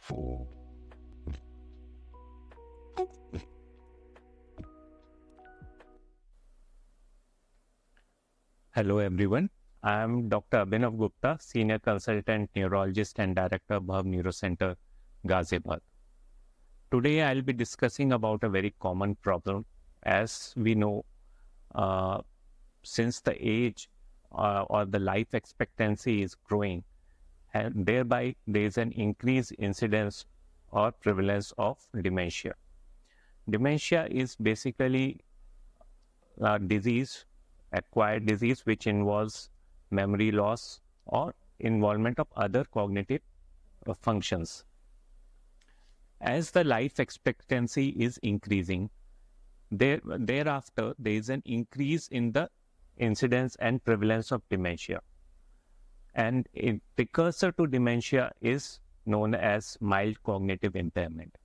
Hello everyone, I am Dr. Abhinav Gupta, Senior Consultant Neurologist and Director, Bhava Neuro Center, Ghaziabad. Today I'll be discussing about a very common problem. As we know, since the age or the life expectancy is growing, and thereby there is an increased incidence or prevalence of dementia. Dementia is basically a disease, acquired disease, which involves memory loss or involvement of other cognitive functions. As the life expectancy is increasing, thereafter there is an increase in the incidence and prevalence of dementia. And a precursor to dementia is known as mild cognitive impairment.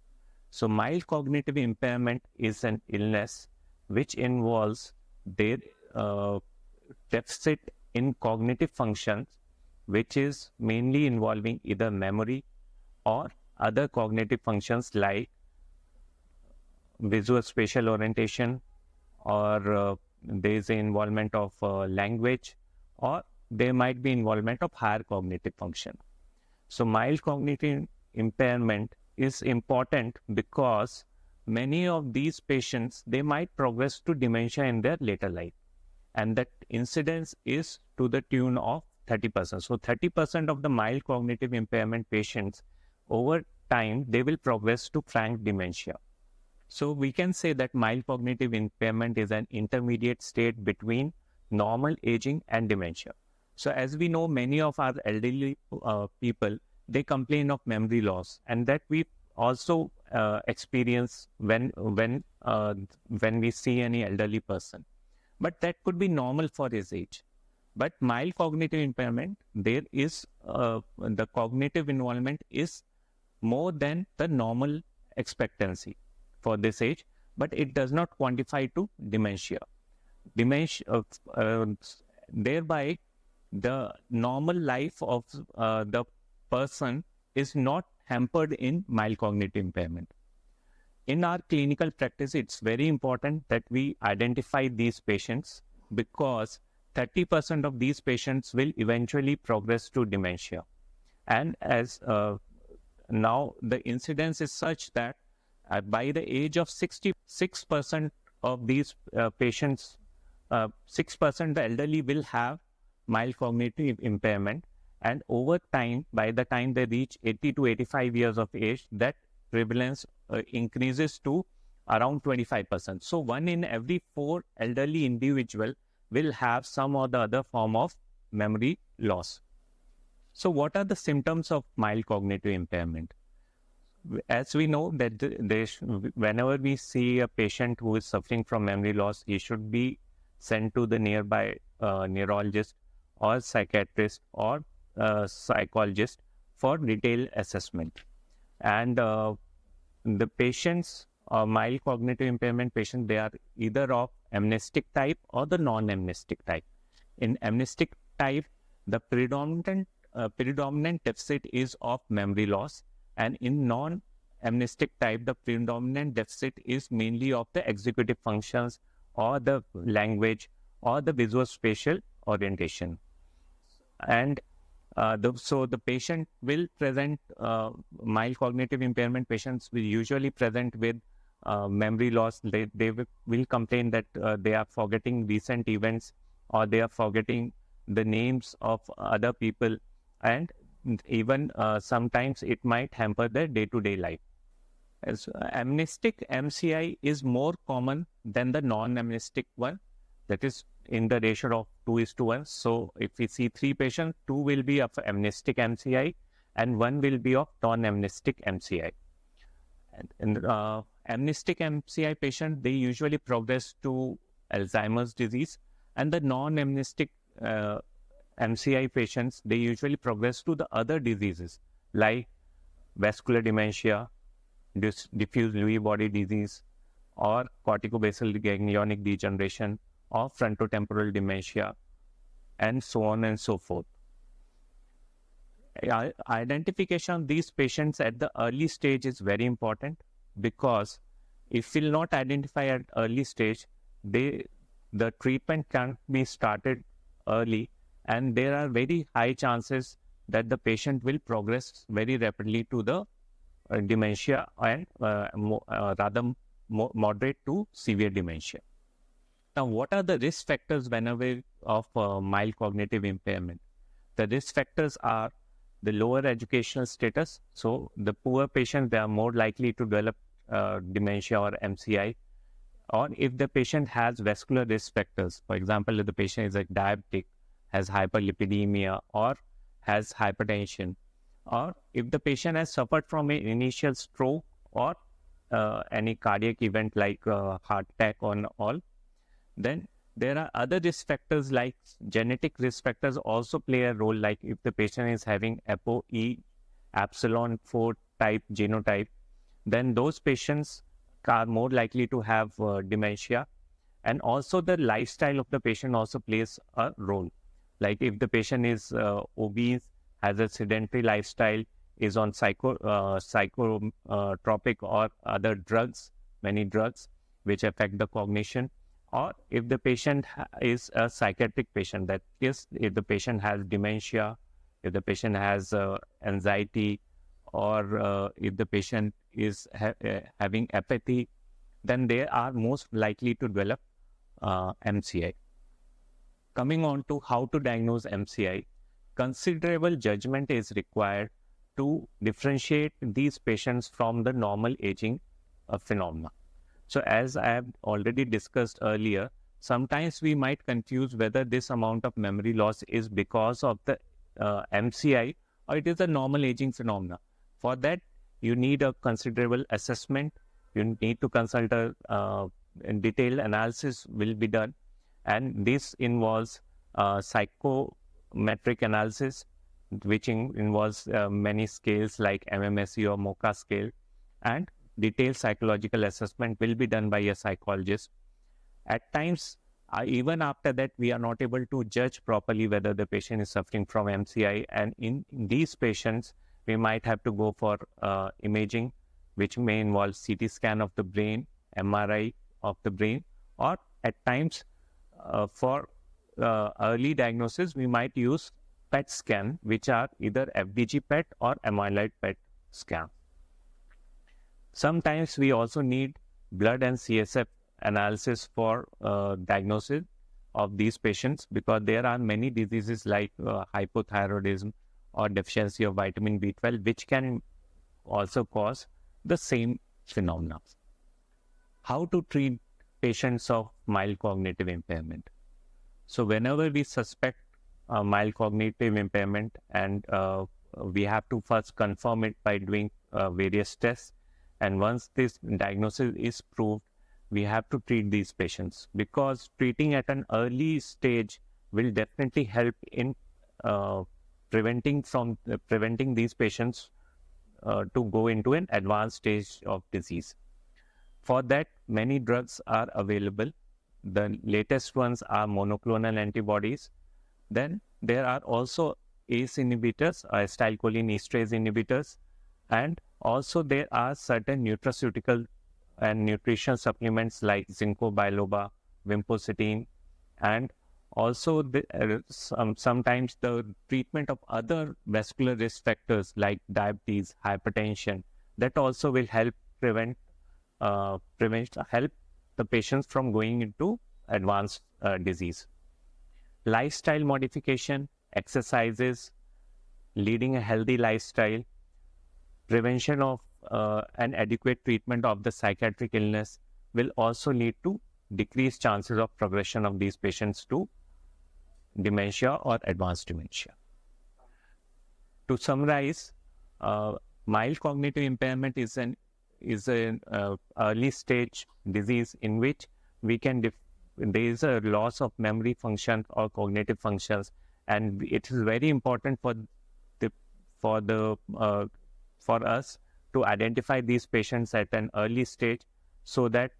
So mild cognitive impairment is an illness which involves their deficit in cognitive functions, which is mainly involving either memory or other cognitive functions like visual spatial orientation, or there is an involvement of language, or there might be involvement of higher cognitive function. So mild cognitive impairment is important because many of these patients, they might progress to dementia in their later life, and that incidence is to the tune of 30%. So 30% of the mild cognitive impairment patients, over time, they will progress to frank dementia. So we can say that mild cognitive impairment is an intermediate state between normal aging and dementia. So as we know, many of our elderly people, they complain of memory loss, and that we also experience when we see any elderly person. But that could be normal for his age. But mild cognitive impairment, there is the cognitive involvement is more than the normal expectancy for this age, but it does not quantify to dementia. Thereby, the normal life of the person is not hampered in mild cognitive impairment. In our clinical practice, it's very important that we identify these patients, because 30% of these patients will eventually progress to dementia. And as now the incidence is such that by the age of 66% of these patients, 6% the elderly will have mild cognitive impairment, and over time, by the time they reach 80 to 85 years of age, that prevalence increases to around 25%. So 1 in every 4 elderly individual will have some or the other form of memory loss. So what are the symptoms of mild cognitive impairment? As we know that whenever we see a patient who is suffering from memory loss, he should be sent to the nearby neurologist or psychiatrist or psychologist for detailed assessment. And the patients, mild cognitive impairment patients, they are either of amnestic type or the non-amnestic type. In amnestic type, the predominant deficit is of memory loss, and in non-amnestic type, the predominant deficit is mainly of the executive functions or the language or the visual spatial orientation. And so the patient will present, mild cognitive impairment patients will usually present with memory loss. They will complain that they are forgetting recent events, or they are forgetting the names of other people, and even sometimes it might hamper their day-to-day life. As amnestic MCI is more common than the non-amnestic one, that is in the ratio of 2:1. So if we see 3 patients, 2 will be of amnestic MCI and 1 will be of non-amnestic MCI. And in amnestic MCI patient, they usually progress to Alzheimer's disease, and the non-amnestic MCI patients, they usually progress to the other diseases like vascular dementia, diffuse Lewy body disease, or corticobasal ganglionic degeneration, or frontotemporal dementia, and so on and so forth. Identification of these patients at the early stage is very important, because if we'll not identify at early stage, the treatment can't be started early, and there are very high chances that the patient will progress very rapidly to the dementia, and moderate to severe dementia. Now, what are the risk factors whenever of mild cognitive impairment? The risk factors are the lower educational status. So the poor patients, they are more likely to develop dementia or MCI. Or if the patient has vascular risk factors, for example, if the patient is a diabetic, has hyperlipidemia, or has hypertension, or if the patient has suffered from an initial stroke or any cardiac event like heart attack on all, then there are other risk factors like genetic risk factors also play a role, like if the patient is having ApoE epsilon 4 type genotype, then those patients are more likely to have dementia. And also the lifestyle of the patient also plays a role. Like if the patient is obese, has a sedentary lifestyle, is on psychotropic or other drugs, many drugs which affect the cognition, or if the patient is a psychiatric patient, that is, if the patient has dementia, if the patient has anxiety, or if the patient is having apathy, then they are most likely to develop MCI. Coming on to how to diagnose MCI, considerable judgment is required to differentiate these patients from the normal aging phenomena. So as I have already discussed earlier, sometimes we might confuse whether this amount of memory loss is because of the MCI or it is a normal aging phenomena. For that, you need a considerable assessment. You need to consult a detailed analysis will be done. And this involves psychometric analysis, which involves many scales like MMSE or MoCA scale, and detailed psychological assessment will be done by a psychologist. At times, even after that, we are not able to judge properly whether the patient is suffering from MCI, and in these patients, we might have to go for imaging, which may involve CT scan of the brain, MRI of the brain, or at times for early diagnosis, we might use PET scan, which are either FDG PET or amyloid PET scan. Sometimes we also need blood and CSF analysis for diagnosis of these patients, because there are many diseases like hypothyroidism or deficiency of vitamin B12, which can also cause the same phenomena. How to treat patients of mild cognitive impairment? So whenever we suspect mild cognitive impairment, and we have to first confirm it by doing various tests, and once this diagnosis is proved, we have to treat these patients, because treating at an early stage will definitely help in preventing these patients to go into an advanced stage of disease. For that, many drugs are available. The latest ones are monoclonal antibodies. Then there are also ACE inhibitors, acetylcholine esterase inhibitors, and also there are certain nutraceutical and nutrition supplements like ginkgo biloba, vinpocetine, and also sometimes the treatment of other vascular risk factors like diabetes, hypertension, that also will help help the patients from going into advanced disease. Lifestyle modification, exercises, leading a healthy lifestyle, prevention of and adequate treatment of the psychiatric illness will also lead to decreased chances of progression of these patients to dementia or advanced dementia. To summarize, mild cognitive impairment is an early stage disease in which we can there is a loss of memory function or cognitive functions, and it is very important for us to identify these patients at an early stage, so that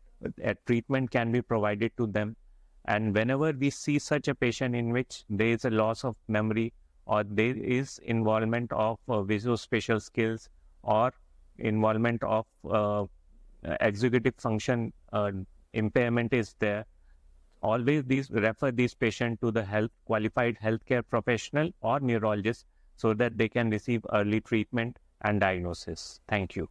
a treatment can be provided to them. And whenever we see such a patient in which there is a loss of memory or there is involvement of visuospatial skills or involvement of executive function impairment is there, always refer these patients to the qualified healthcare professional or neurologist so that they can receive early treatment and diagnosis. Thank you.